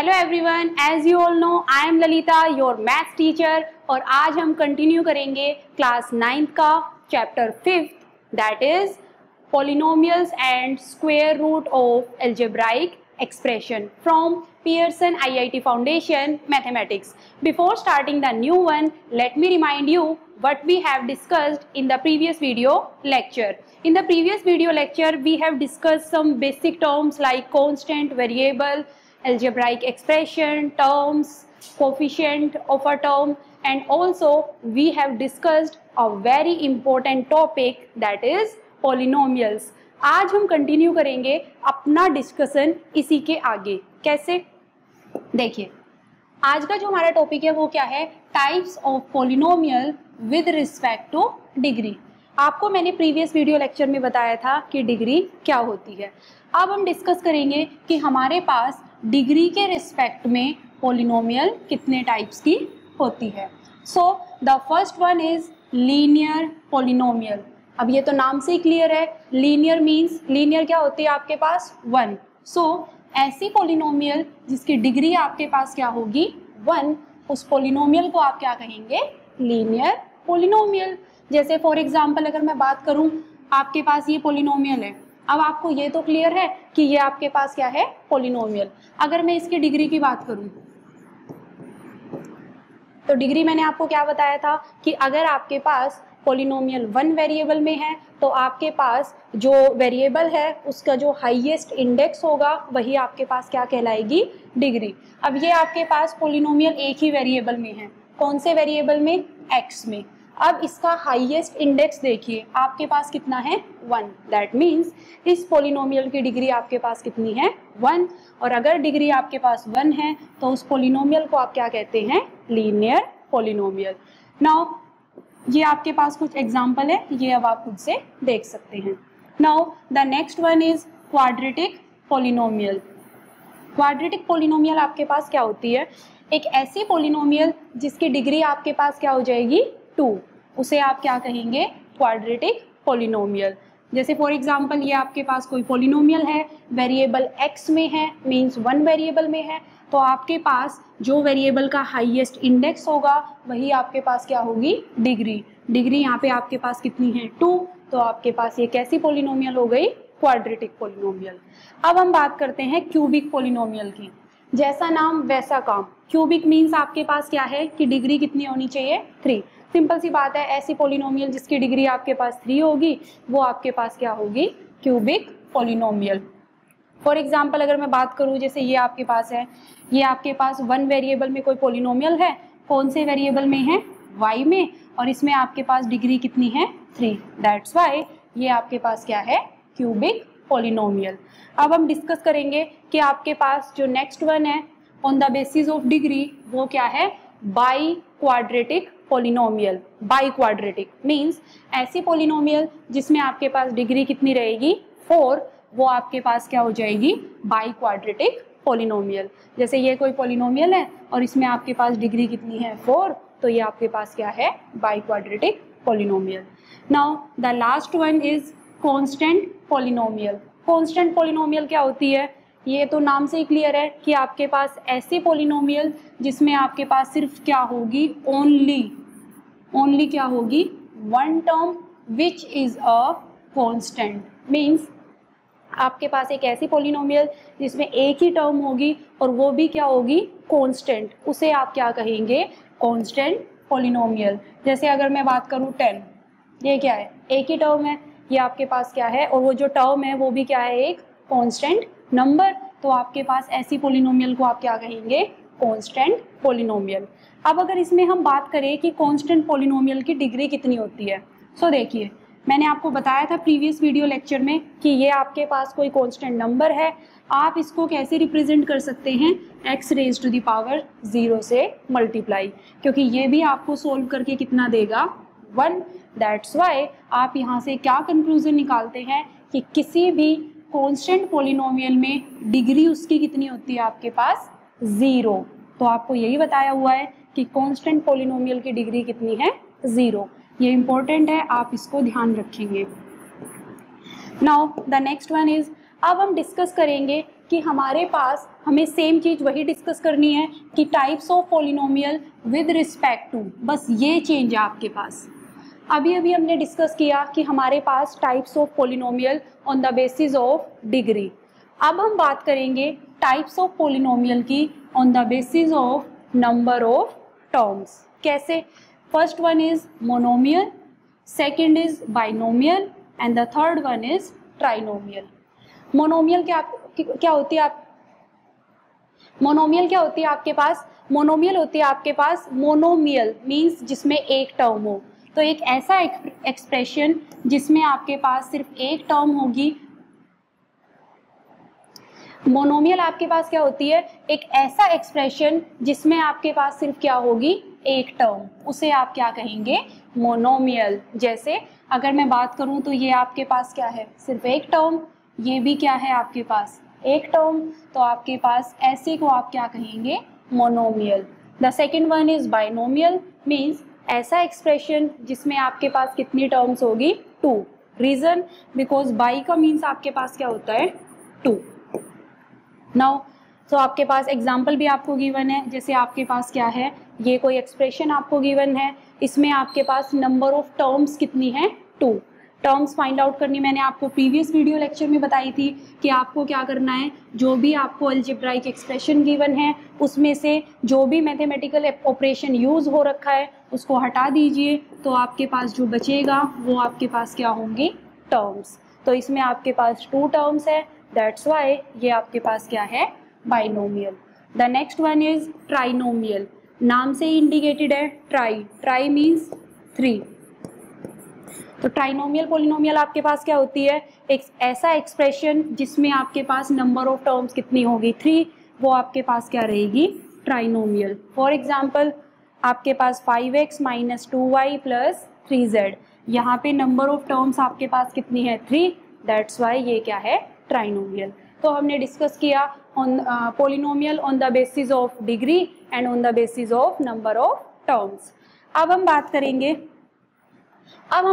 Hello everyone, as you all know I am Lalita, your maths teacher. और आज हम continue करेंगे क्लास 9th का chapter 5th, that is polynomials and square root of algebraic expression from Pearson IIT Foundation Mathematics. Before starting the new one, let me remind you what we have discussed in the previous video lecture. In the previous video lecture, we have discussed some basic terms like constant, variable, algebraic expression, terms, coefficient of a term, and also we have discussed a very important topic, that is polynomials. आज हम continue करेंगे अपना discussion इसी के आगे। कैसे? देखिए, आज का जो हमारा टॉपिक है वो क्या है? Types of polynomial with respect two degree. आपको मैंने प्रीवियस वीडियो लेक्चर में बताया था कि डिग्री क्या होती है। अब हम डिस्कस करेंगे कि हमारे पास डिग्री के रिस्पेक्ट में पॉलिनोमियल कितने टाइप्स की होती है। So the first one is linear polynomial. अब ये तो नाम से ही क्लियर है, लीनियर मीन्स लीनियर क्या होती है आपके पास? 1। सो ऐसी पॉलिनोमियल जिसकी डिग्री आपके पास क्या होगी? 1, उस पॉलिनोमियल को आप क्या कहेंगे? Linear polynomial. जैसे फॉर एग्जांपल अगर मैं बात करूं, आपके पास ये पॉलिनोमियल है। अब आपको ये तो क्लियर है कि ये आपके पास क्या है? पॉलिनोमियल। अगर मैं इसकी डिग्री की बात करूं तो डिग्री मैंने आपको क्या बताया था कि अगर आपके पास पॉलिनोमियल 1 वेरिएबल में है तो आपके पास जो वेरिएबल है उसका जो हाईएस्ट इंडेक्स होगा वही आपके पास क्या कहलाएगी? डिग्री। अब ये आपके पास पॉलिनोमियल एक ही वेरिएबल में है। कौन से वेरिएबल में? x में। अब इसका हाईएस्ट इंडेक्स देखिए आपके पास कितना है? 1। दैट मीन्स इस पॉलिनोमियल की डिग्री आपके पास कितनी है? 1। और अगर डिग्री आपके पास 1 है तो उस पॉलिनोमियल को आप क्या कहते हैं? Linear polynomial. नाउ ये आपके पास कुछ एग्जाम्पल है, ये अब आप खुद से देख सकते हैं। Now the next one is quadratic polynomial. Quadratic polynomial आपके पास क्या होती है? एक ऐसी पॉलिनोमियल जिसकी डिग्री आपके पास क्या हो जाएगी? 2। उसे आप क्या कहेंगे? Quadratic polynomial. जैसे फॉर एग्जाम्पल ये आपके पास कोई पॉलिनोमियल है, वेरिएबल x में है, मीन्स 1 वेरिएबल में है, तो आपके पास जो वेरिएबल का हाईएस्ट इंडेक्स होगा वही आपके पास क्या होगी? डिग्री। डिग्री यहाँ पे आपके पास कितनी है? 2। तो आपके पास ये कैसी पॉलिनोमियल हो गई? Quadratic polynomial. अब हम बात करते हैं क्यूबिक पॉलिनोमियल की। जैसा नाम वैसा काम। क्यूबिक मीन्स आपके पास क्या है कि डिग्री कितनी होनी चाहिए? 3। सिंपल सी बात है, ऐसी पॉलिनोमियल जिसकी डिग्री आपके पास 3 होगी वो आपके पास क्या होगी? Cubic polynomial. फॉर एग्जाम्पल अगर मैं बात करूँ, जैसे ये आपके पास है, ये आपके पास 1 वेरिएबल में कोई पॉलिनोमियल है। कौन से वेरिएबल में है? y में। और इसमें आपके पास डिग्री कितनी है? 3। दैट्स वाई ये आपके पास क्या है? Cubic polynomial. अब हम डिस्कस करेंगे कि आपके पास जो नेक्स्ट वन है on the basis of degree वो क्या है? By quadratic polynomial. By quadratic means ऐसी पॉलिनोमियल जिसमें आपके पास डिग्री कितनी रहेगी? 4। वो आपके पास क्या हो जाएगी? By quadratic polynomial. जैसे ये कोई पॉलिनोमियल है और इसमें आपके पास डिग्री कितनी है? 4। तो ये आपके पास क्या है? By quadratic polynomial. Now the last one is constant polynomial. Constant polynomial क्या होती है? ये तो नाम से ही क्लियर है कि आपके पास ऐसी पॉलिनोमियल जिसमें आपके पास सिर्फ क्या होगी? ओनली क्या होगी? 1 term which is a constant. Means आपके पास एक ऐसी पॉलिनोमियल जिसमें एक ही टर्म होगी और वो भी क्या होगी? कांस्टेंट। उसे आप क्या कहेंगे? Constant polynomial. जैसे अगर मैं बात करूं 10, ये क्या है? एक ही टर्म है, ये आपके पास क्या है? और वो जो टर्म है वो भी क्या है? एक कांस्टेंट नंबर। तो आपके पास ऐसी पॉलिनोमियल को आप क्या कहेंगे? Constant polynomial. अब अगर इसमें हम बात करें कि कांस्टेंट पॉलिनोमियल की डिग्री कितनी होती है, सो देखिए मैंने आपको बताया था प्रीवियस वीडियो लेक्चर में कि ये आपके पास कोई कांस्टेंट नंबर है। आप इसको कैसे रिप्रेजेंट कर सकते हैं? x raise to the power 0 से मल्टीप्लाई, क्योंकि ये भी आपको सोल्व करके कितना देगा? 1। दैट्स वाई आप यहाँ से क्या कंक्लूजन निकालते हैं कि किसी भी कांस्टेंट पॉलिनोमियल में डिग्री उसकी कितनी होती है आपके पास? 0। तो आपको यही बताया हुआ है कि कांस्टेंट पॉलिनोमियल की डिग्री कितनी है? 0। ये इंपॉर्टेंट है, आप इसको ध्यान रखेंगे। Now the next one is, अब हम डिस्कस करेंगे कि हमारे पास हमें सेम चीज़ वही डिस्कस करनी है कि types of polynomial with respect to, बस ये चेंज है आपके पास। अभी अभी हमने डिस्कस किया कि हमारे पास types of polynomial on the basis of degree. अब हम बात करेंगे टाइप्स ऑफ पॉलिनोमियल की on the basis of number of terms. कैसे? First one is monomial, second is binomial and the third one is trinomial. Monomial क्या होती है monomial क्या होती है आपके पास? मोनोमियल होती है आपके पास, मोनोमियल मीन्स जिसमें एक टर्म हो। तो एक ऐसा एक्सप्रेशन जिसमें आपके पास सिर्फ एक टर्म होगी। मोनोमियल आपके पास क्या होती है? एक ऐसा एक्सप्रेशन जिसमें आपके पास सिर्फ क्या होगी? एक टर्म, उसे आप क्या कहेंगे? मोनोमियल। जैसे अगर मैं बात करूं तो ये आपके पास क्या है? सिर्फ एक टर्म। ये भी क्या है आपके पास? एक टर्म। तो आपके पास ऐसे को आप क्या कहेंगे? Monomial. The second one is binomial, means ऐसा एक्सप्रेशन जिसमें आपके पास कितनी टर्म्स होगी? टू। रीजन? बिकॉज बाई का मीन्स आपके पास क्या होता है? टू। नाउ तो आपके पास एग्जाम्पल भी आपको गिवन है। जैसे आपके पास क्या है? ये कोई एक्सप्रेशन आपको गिवन है, इसमें आपके पास नंबर ऑफ टर्म्स कितनी है? टू। टर्म्स फाइंड आउट करनी मैंने आपको प्रीवियस वीडियो लेक्चर में बताई थी कि आपको क्या करना है, जो भी आपको अलजेब्राइक एक्सप्रेशन गिवन है उसमें से जो भी मैथमेटिकल ऑपरेशन यूज हो रखा है उसको हटा दीजिए, तो आपके पास जो बचेगा वो आपके पास क्या होंगे? टर्म्स। तो इसमें आपके पास टू टर्म्स है, दैट्स वाई ये आपके पास क्या है? Binomial. The next one is trinomial. नाम से ही इंडिकेटेड है ट्राई, ट्राई मीन्स थ्री। तो ट्राइनोमियल पॉलिनोमियल आपके पास क्या होती है? एक ऐसा एक्सप्रेशन जिसमें आपके पास नंबर ऑफ टर्म्स कितनी होगी? थ्री। वो आपके पास क्या रहेगी? ट्राइनोमियल। फॉर एग्जाम्पल आपके पास 5x minus 2y plus 3z, यहाँ पे नंबर ऑफ टर्म्स आपके पास कितनी है? 3, दैट्स वाई ये क्या है? ट्राइनोमियल। तो हमने डिस्कस किया on polynomial on the basis of degree and on the basis of number of terms. अब हम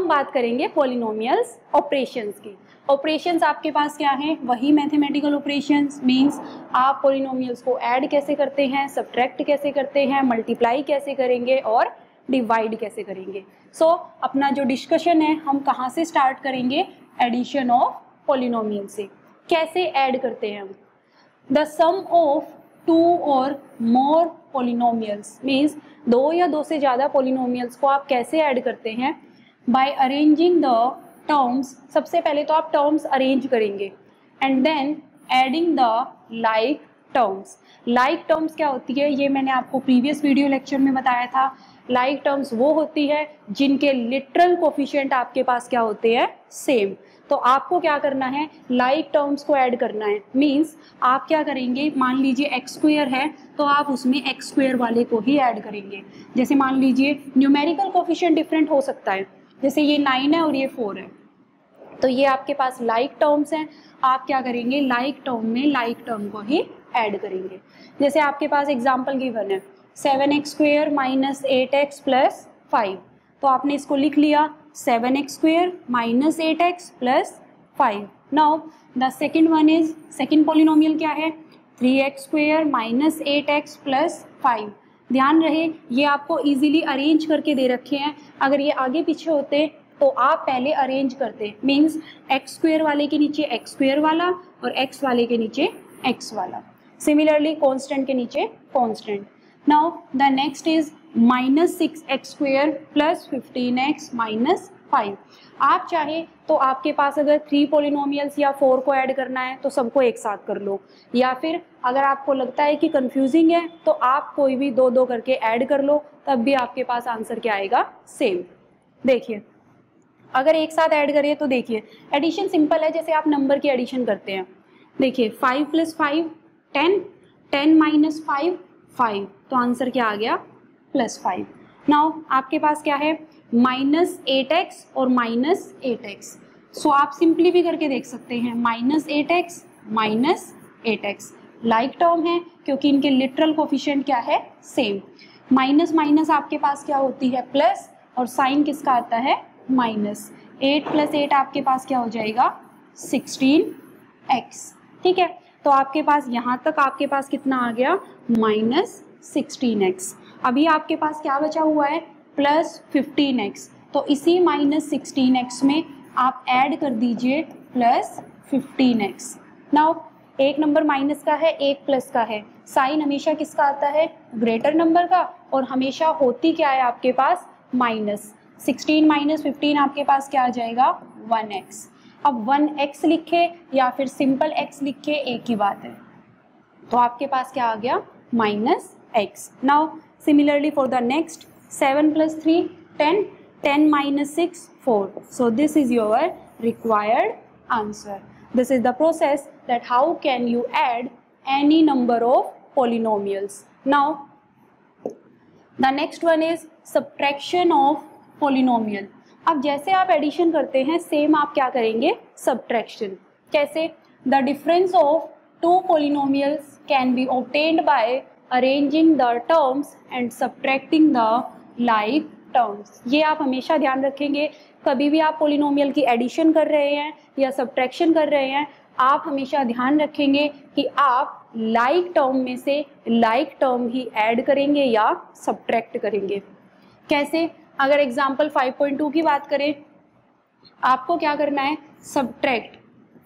बात करेंगे पॉलिनोमियल्स ऑपरेशंस की। ऑपरेशंस आपके पास क्या हैं? वही मैथमेटिकल ऑपरेशंस, मींस आप पॉलिनोमियल्स को ऐड कैसे करते हैं, सब्ट्रैक्ट कैसे करते हैं, मल्टीप्लाई कैसे करेंगे और डिवाइड कैसे करेंगे। सो अपना जो डिस्कशन है हम कहाँ से स्टार्ट करेंगे? एडिशन ऑफ पॉलिनोमियल से। कैसे ऐड करते हैं हम? द सम ऑफ टू और मोर पॉलिनोमियल्स, मीन्स दो या दो से ज़्यादा पॉलिनोमियल्स को आप कैसे ऐड करते हैं? By arranging the terms. सबसे पहले तो आप टर्म्स अरेंज करेंगे and then adding the like terms. Like terms क्या होती है? ये मैंने आपको प्रीवियस वीडियो लेक्चर में बताया था। लाइक टर्म्स वो होती है जिनके लिटरल कोफिशिएंट आपके पास क्या होते हैं? सेम। तो आपको क्या करना है? लाइक टर्म्स को ऐड करना है। मींस आप क्या करेंगे? मान लीजिए एक्स स्क्वायर है तो आप उसमें एक्स स्क्वायर वाले को ही ऐड करेंगे। जैसे मान लीजिए न्यूमेरिकल कोफिशिएंट डिफरेंट हो सकता है, जैसे ये 9 है और ये 4 है, तो ये आपके पास लाइक टर्म्स हैं। आप क्या करेंगे? लाइक टर्म में लाइक टर्म को ही ऐड करेंगे। जैसे आपके पास एग्जाम्पल गिवन है 7x square minus 8x plus 5, तो आपने इसको लिख लिया 7x square minus 8x plus 5। Now the second one is, second polynomial क्या है? 3x square minus 8x plus 5। ध्यान रहे ये आपको इजीली अरेंज करके दे रखे हैं। अगर ये आगे पीछे होते तो आप पहले अरेंज करते, मीन्स एक्स स्क्वायर वाले के नीचे एक्स स्क्वायर वाला और एक्स वाले के नीचे एक्स वाला, सिमिलरली कांस्टेंट के नीचे constant. Now the next is minus 6x square plus 15x minus 5। आप चाहे तो आपके पास अगर 3 पॉलिनोमियल्स या 4 को ऐड करना है तो सबको एक साथ कर लो, या फिर अगर आपको लगता है कि कंफ्यूजिंग है तो आप कोई भी 2-2 करके ऐड कर लो, तब भी आपके पास आंसर क्या आएगा? सेम। देखिए अगर एक साथ ऐड करिए तो देखिए एडिशन सिंपल है, जैसे आप नंबर की एडिशन करते हैं। देखिए 5 प्लस 5 10, 10 माइनस 5 5, तो आंसर क्या आ गया? प्लस 5। नाउ आपके पास क्या है? माइनस 8x और माइनस 8x। सो आप सिंपली भी करके देख सकते हैं, minus 8x minus 8x like term है क्योंकि इनके लिटरल कोफिशिएंट क्या है? सेम। माइनस माइनस आपके पास क्या होती है? प्लस, और साइन किसका आता है? माइनस। 8 प्लस 8 आपके पास क्या हो जाएगा? 16x। ठीक है। तो आपके पास यहाँ तक आपके पास कितना आ गया, -16x। अभी आपके पास क्या बचा हुआ है, +15x। तो इसी -16x में आप ऐड कर दीजिए +15x। नाउ एक नंबर माइनस का है, एक प्लस का है, साइन हमेशा किसका आता है, ग्रेटर नंबर का, और हमेशा होती क्या है आपके पास, माइनस। 16 - 15 आपके पास क्या आ जाएगा, 1x। अब 1x लिखे या फिर सिंपल x लिखे एक ही बात है, तो आपके पास क्या आ गया, -x। Now similarly for the next, 7 + 3 10, 10 - 6 4। So this is your required answer. This is the process that how can you add any number of polynomials. Now the next one is subtraction of polynomial. अब जैसे आप addition करते हैं same आप क्या करेंगे, subtraction. कैसे, the difference of two polynomials can be obtained by arranging the terms and subtracting the like terms. ये आप हमेशा ध्यान रखेंगे, कभी भी आप पोलिनोमियल की एडिशन कर रहे हैं या सब्ट्रैक्शन कर रहे हैं, आप हमेशा ध्यान रखेंगे कि आप लाइक टर्म में से लाइक टर्म ही ऐड करेंगे या सब्ट्रैक्ट करेंगे। कैसे, अगर एग्जाम्पल 5.2 की बात करें, आपको क्या करना है, सब्ट्रैक्ट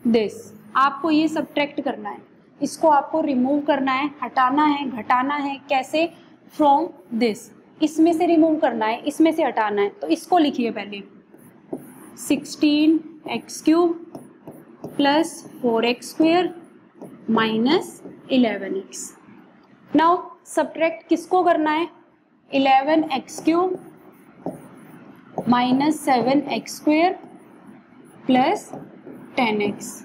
दिस। आपको ये सब्ट्रैक्ट करना है, इसको आपको रिमूव करना है, हटाना है, घटाना है। कैसे, फ्रॉम दिस, इसमें से रिमूव करना है, इसमें से हटाना है। तो इसको लिखिए पहले, 16x³ + 4x² - 11x। Now subtract किसको करना है, 11x³ - 7x² + 10x।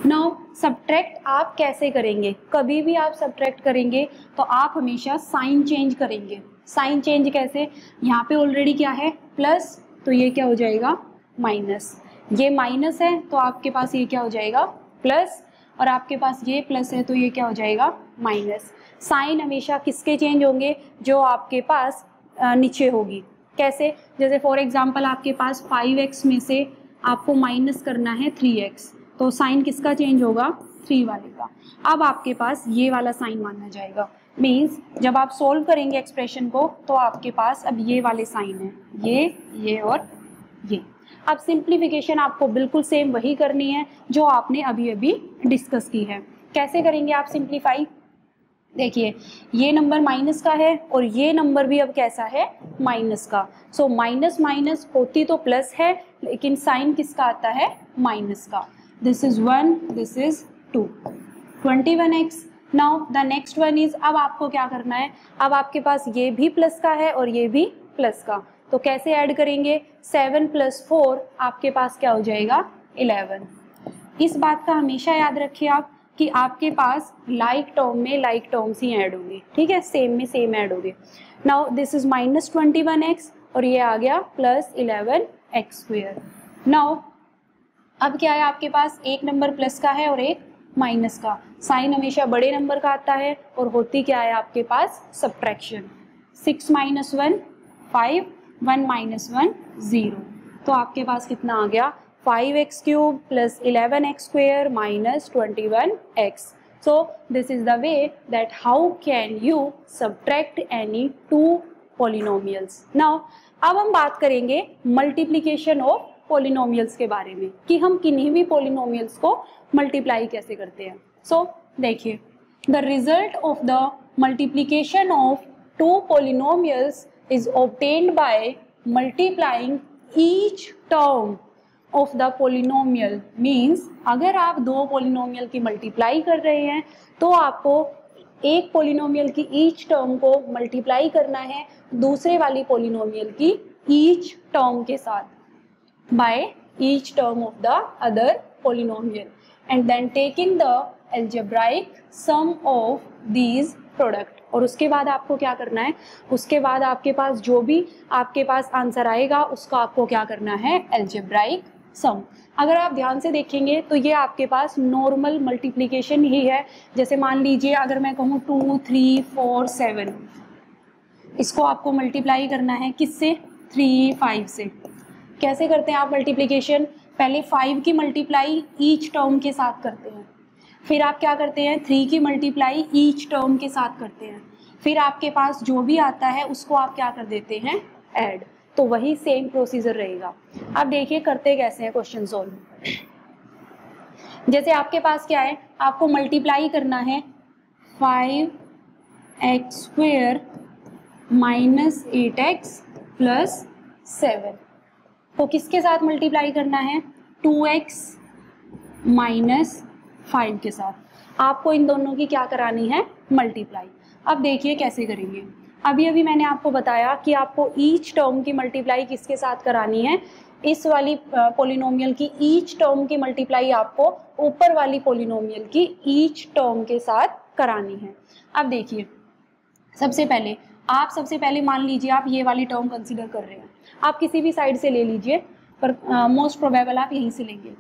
Now subtract आप कैसे करेंगे, कभी भी आप सब्ट्रैक्ट करेंगे तो आप हमेशा साइन चेंज करेंगे। साइन चेंज कैसे, यहाँ पे ऑलरेडी क्या है, प्लस, तो ये क्या हो जाएगा, माइनस। ये माइनस है तो आपके पास ये क्या हो जाएगा, प्लस, और आपके पास ये प्लस है तो ये क्या हो जाएगा, माइनस। साइन हमेशा किसके चेंज होंगे, जो आपके पास नीचे होगी। कैसे, जैसे फॉर एग्जाम्पल आपके पास 5x में से आपको माइनस करना है 3x, तो साइन किसका चेंज होगा, 3 वाले का। अब आपके पास ये वाला साइन माना जाएगा, मीन्स जब आप सोल्व करेंगे एक्सप्रेशन को तो आपके पास अब ये वाले साइन है, ये और ये। अब सिंप्लीफिकेशन आपको बिल्कुल सेम वही करनी है जो आपने अभी अभी डिस्कस की है। कैसे करेंगे आप सिंप्लीफाई, देखिए ये नंबर माइनस का है और ये नंबर भी अब कैसा है, माइनस का। सो माइनस माइनस होती तो प्लस है, लेकिन साइन किसका आता है, माइनस का। This is 1, this is 2, 21x। Now the next one is, अब आपको क्या करना है, अब आपके पास ये भी प्लस का है और ये भी प्लस का, तो कैसे ऐड करेंगे, 7 + 4 आपके पास क्या हो जाएगा, 11। इस बात का हमेशा याद रखिए आप कि आपके पास लाइक टर्म में लाइक टर्म्स ही ऐड होंगे, ठीक है, सेम में सेम ऐड होंगे। नाउ दिस इज -21x और ये आ गया +11x²। नाउ अब क्या है, आपके पास एक नंबर प्लस का है और एक माइनस का। साइन हमेशा बड़े नंबर का आता है और होती क्या है आपके पास, सब्ट्रैक्शन। 6 - 1 5, 1 - 1 0। तो आपके पास कितना आ गया, 5x³ + 11x² - 21x। So this is the way that how can you subtract any two polynomials. Now अब हम बात करेंगे मल्टीप्लिकेशन ऑफ पोलिनोमियल्स के बारे में कि हम किन्हीं भी पोलिनोमियल्स को मल्टीप्लाई कैसे करते हैं। सो देखिए, the result of the multiplication of two polynomials is obtained by multiplying each term of the polynomial. Means अगर आप दो पोलिनोमियल की मल्टीप्लाई कर रहे हैं तो आपको एक पोलिनोमियल की ईच टर्म को मल्टीप्लाई करना है दूसरे वाली पोलिनोमियल की ईच टर्म के साथ, by each term of the other polynomial, and then taking the algebraic sum of these product। और उसके बाद आपको क्या करना है, उसके बाद आपके पास जो भी आपके पास आंसर आएगा उसका आपको क्या करना है, algebraic sum। अगर आप ध्यान से देखेंगे तो ये आपके पास नॉर्मल मल्टीप्लिकेशन ही है। जैसे मान लीजिए अगर मैं कहूँ 2 3 4 7, इसको आपको मल्टीप्लाई करना है किससे, 3 5 से। कैसे करते हैं आप मल्टीप्लिकेशन, पहले 5 की मल्टीप्लाई ईच टर्म के साथ करते हैं, फिर आप क्या करते हैं, 3 की मल्टीप्लाई ईच टर्म के साथ करते हैं, फिर आपके पास जो भी आता है उसको आप क्या कर देते हैं, ऐड। तो वही सेम प्रोसीजर रहेगा। अब देखिए करते कैसे हैं क्वेश्चन सॉल्व। जैसे आपके पास क्या है, आपको मल्टीप्लाई करना है 5x² माइनस 8x प्लस 7। तो किसके साथ मल्टीप्लाई करना है, 2x माइनस 5 के साथ। आपको इन दोनों की क्या करानी है, मल्टीप्लाई। अब देखिए कैसे करेंगे। अभी मैंने आपको बताया कि आपको ईच टर्म की मल्टीप्लाई किसके साथ करानी है, इस वाली पॉलिनोमियल की ईच टर्म की मल्टीप्लाई आपको ऊपर वाली पॉलिनोमियल की ईच टर्म के साथ करानी है। अब देखिए सबसे पहले मान लीजिए आप ये वाली टर्म कंसीडर कर रहे हैं, आप किसी भी साइड से ले लीजिए, पर मोस्ट प्रोबेबल आप यहीं से लेंगे।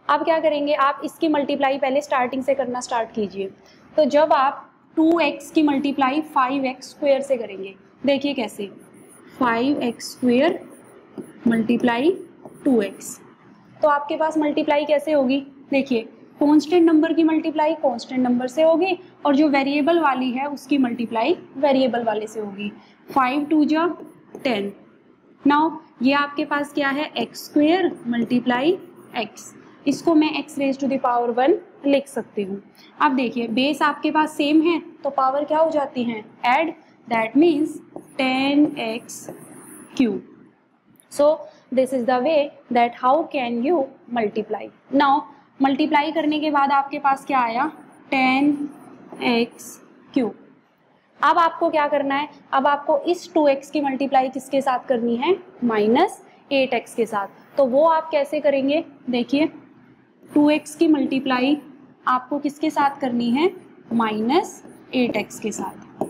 अब क्या करेंगे, आप इसकी मल्टीप्लाई पहले स्टार्टिंग से करना स्टार्ट कीजिए। तो जब आप 2x की मल्टीप्लाई 5x² से करेंगे, देखिए कैसे, 5x² मल्टीप्लाई 2x, तो आपके पास मल्टीप्लाई कैसे होगी, देखिए कांस्टेंट नंबर की मल्टीप्लाई कांस्टेंट नंबर से होगी और जो वेरिएबल वाली है उसकी मल्टीप्लाई वेरिएबल वाले से होगी। 5 2 जा 10। नाउ ये आपके पास क्या है, x² मल्टीप्लाई x, इसको मैं x raise to the power 1 लिख सकती हूँ। अब देखिए बेस आपके पास सेम है तो पावर क्या हो जाती है, add, that means 10x³। So this is the way that how can you multiply. Now multiply करने के बाद आपके पास क्या आया, 10x³। अब आपको क्या करना है, अब आपको इस 2x की मल्टीप्लाई किसके साथ करनी है, माइनस 8x के साथ। तो वो आप कैसे करेंगे, देखिए 2x की मल्टीप्लाई आपको किसके साथ करनी है, माइनस 8x के साथ।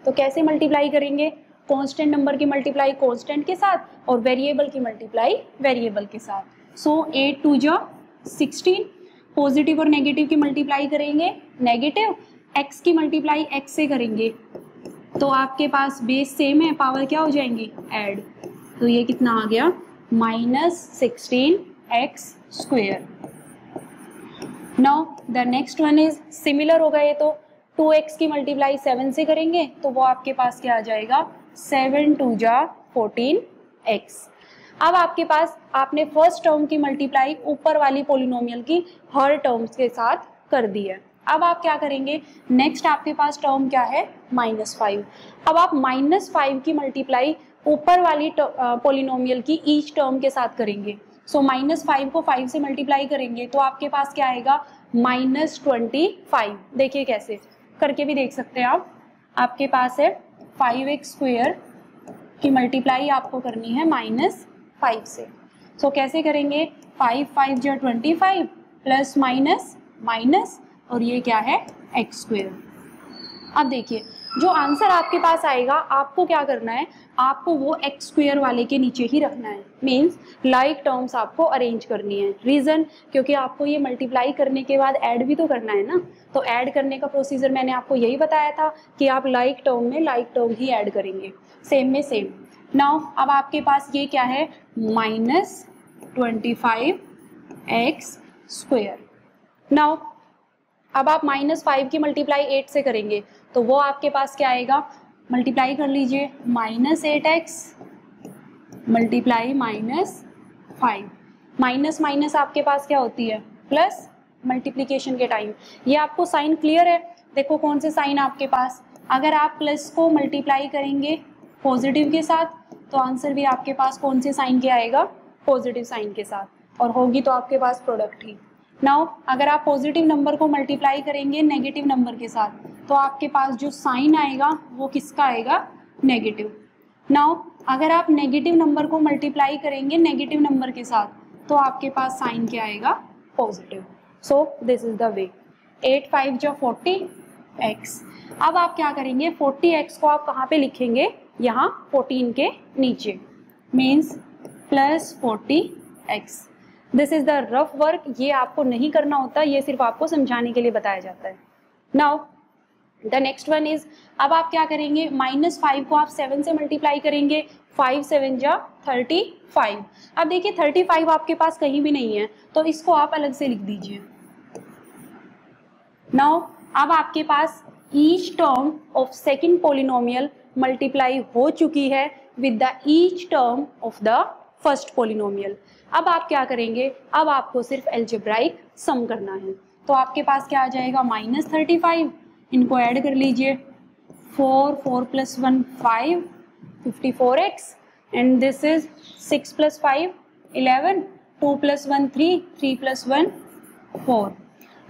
तो कैसे मल्टीप्लाई करेंगे, कांस्टेंट नंबर की मल्टीप्लाई कांस्टेंट के साथ और वेरिएबल की मल्टीप्लाई वेरिएबल के साथ। सो 8 2 जा 16, पॉजिटिव और नेगेटिव की मल्टीप्लाई करेंगे नेगेटिव, x की मल्टीप्लाई x से करेंगे तो आपके पास बेस सेम है, पावर क्या हो जाएंगी, ऐड। तो ये कितना आ गया, -16x²। Now the next one is similar होगा ये, तो 2x की मल्टीप्लाई 7 से करेंगे तो वो आपके पास क्या आ जाएगा, 7 2 जा 14x। अब आपके पास आपने फर्स्ट टर्म की मल्टीप्लाई ऊपर वाली पॉलिनोमियल की हर टर्म्स के साथ कर दी है। अब आप क्या करेंगे, नेक्स्ट आपके पास टर्म क्या है, -5। अब आप -5 की मल्टीप्लाई ऊपर वाली पॉलिनोमियल की ईच टर्म के साथ करेंगे। सो -5 को 5 से मल्टीप्लाई करेंगे तो आपके पास क्या आएगा, -25। देखिए कैसे करके भी देख सकते हैं आप, आपके पास है 5x² की मल्टीप्लाई आपको करनी है -5 से। सो कैसे करेंगे, 5 5 जा 25 प्लस माइनस माइनस और ये क्या है, x²। अब देखिए जो आंसर आपके पास आएगा आपको क्या करना है, आपको वो x² वाले के नीचे ही रखना है, मीन्स लाइक टर्म्स आपको अरेंज करनी है। रीजन, क्योंकि आपको ये मल्टीप्लाई करने के बाद ऐड भी तो करना है ना, तो ऐड करने का प्रोसीजर मैंने आपको यही बताया था कि आप लाइक टर्म में लाइक टर्म ही ऐड करेंगे, सेम में सेम। नाउ अब आपके पास ये क्या है, -25x²। नाउ अब आप -5 की मल्टीप्लाई 8 से करेंगे तो वो आपके पास क्या आएगा, मल्टीप्लाई कर लीजिए, -8x मल्टीप्लाई -5, माइनस माइनस आपके पास क्या होती है, प्लस, मल्टीप्लिकेशन के टाइम। ये आपको साइन क्लियर है, देखो कौन से साइन आपके पास, अगर आप प्लस को मल्टीप्लाई करेंगे पॉजिटिव के साथ तो आंसर भी आपके पास कौन से साइन के आएगा, पॉजिटिव साइन के साथ, और होगी तो आपके पास प्रोडक्ट ही। नाउ अगर आप पॉजिटिव नंबर को मल्टीप्लाई करेंगे नेगेटिव नंबर के साथ तो आपके पास जो साइन आएगा वो किसका आएगा, नेगेटिव। नाउ अगर आप नेगेटिव नंबर को मल्टीप्लाई करेंगे नेगेटिव नंबर के साथ तो आपके पास साइन क्या आएगा, positive. So this is the way. 8 5 जा 40x। अब आप क्या करेंगे, 40x को आप कहाँ पे लिखेंगे, यहाँ 14 के नीचे, means +40x। This is the rough work, ये आपको नहीं करना होता, ये सिर्फ आपको समझाने के लिए बताया जाता है। Now the next one is, अब आप क्या करेंगे, -5 को आप 7 से मल्टीप्लाई करेंगे, 5 7 जा 35। अब देखिए 35 आपके पास कहीं भी नहीं है तो इसको आप अलग से लिख दीजिए, नाउ अब आपके पास each term of second polynomial multiply हो चुकी है with the each term of the first polynomial. अब आप क्या करेंगे, अब आपको सिर्फ अलजेब्राइक सम करना है। तो आपके पास क्या आ जाएगा, -35, इनको ऐड कर लीजिए, 4 + 1 5 54x, and this is 6 + 5 11, 2 + 1 3, 3 + 1 4,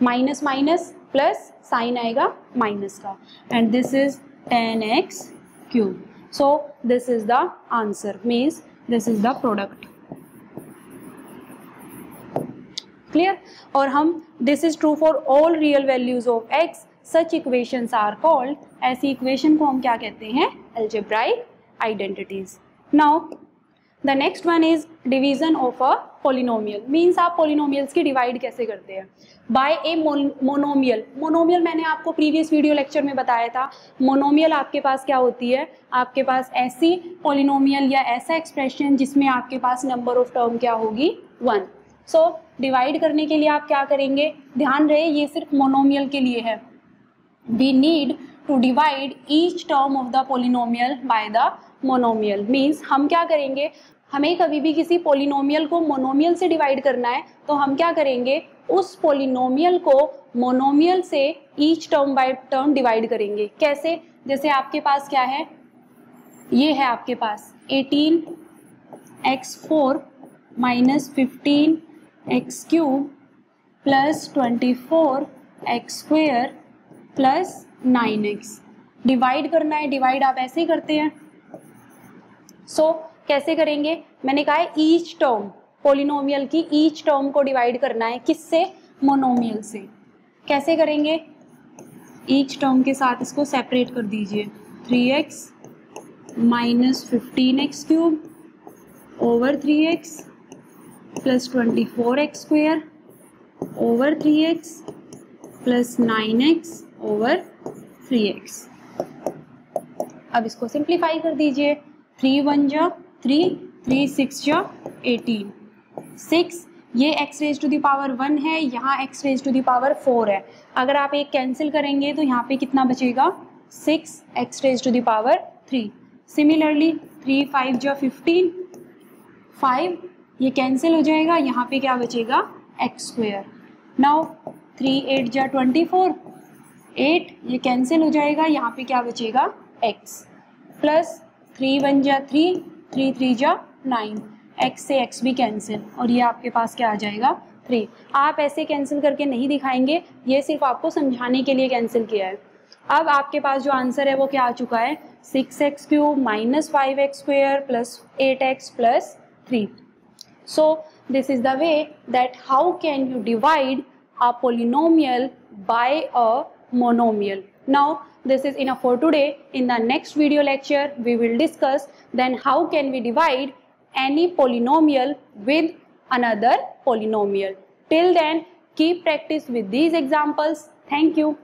minus minus plus sign आएगा माइनस का, and this is 10x³। So this is the answer, means this is the product. Clear? और हम this is true for all real values of x, such equations are called, ऐसी equation को हम क्या कहते हैं, algebraic identities. Now the next one is division of a polynomial, means आप polynomials की डिवाइड कैसे करते हैं, बाय ए मोनोमियल। मोनोमियल मैंने आपको प्रीवियस वीडियो लेक्चर में बताया था। मोनोमियल आपके पास क्या होती है, आपके पास ऐसी पॉलिनोमियल या ऐसा एक्सप्रेशन जिसमें आपके पास नंबर ऑफ टर्म क्या होगी, 1। सो डिवाइड करने के लिए आप क्या करेंगे, ध्यान रहे ये सिर्फ मोनोमियल के लिए है। We need to divide each term of the polynomial by the monomial, means हम क्या करेंगे, हमें कभी भी किसी पॉलिनोमियल को मोनोमियल से डिवाइड करना है तो हम क्या करेंगे, उस पॉलिनोमियल को मोनोमियल से each term by term divide करेंगे। कैसे, जैसे आपके पास क्या है, ये है आपके पास 18x4 -15x³ + 24x² + 9x। Divide करना है, डिवाइड आप ऐसे ही करते हैं। सो कैसे करेंगे, मैंने कहा है ईच टर्म, पॉलिनोमियल की ईच टर्म को डिवाइड करना है, किससे, मोनोमियल से। कैसे करेंगे, ईच टर्म के साथ इसको सेपरेट कर दीजिए, 3x -15x³ / 3x + 24x² / 3x + 9x / 3x। अब इसको सिंप्लीफाई कर दीजिए, 3 × 1 = 3, 3 × 6 = 18, 6 ये x⁴ है, यहाँ x⁴ है। अगर आप एक कैंसिल करेंगे तो यहाँ पे कितना बचेगा, 6x⁴। सिमिलरली 3 × 5 = 15, 5 ये कैंसिल हो जाएगा, यहाँ पे क्या बचेगा, x²। नाउ 3 × 8 = 24, 8 ये कैंसिल हो जाएगा, यहाँ पे क्या बचेगा, x, प्लस 3 × 1 = 3, 3 × 3 = 9, x से x भी कैंसिल, और ये आपके पास क्या आ जाएगा, 3। आप ऐसे कैंसिल करके नहीं दिखाएंगे, ये सिर्फ आपको समझाने के लिए कैंसिल किया है। अब आपके पास जो आंसर है वो क्या आ चुका है, 6x³ - 5x² + 8x + 3। So this is the way that how can you divide a polynomial by a monomial. Now this is enough for today. In the next video lecture we will discuss then how can we divide any polynomial with another polynomial. Till then keep practice with these examples. Thank you.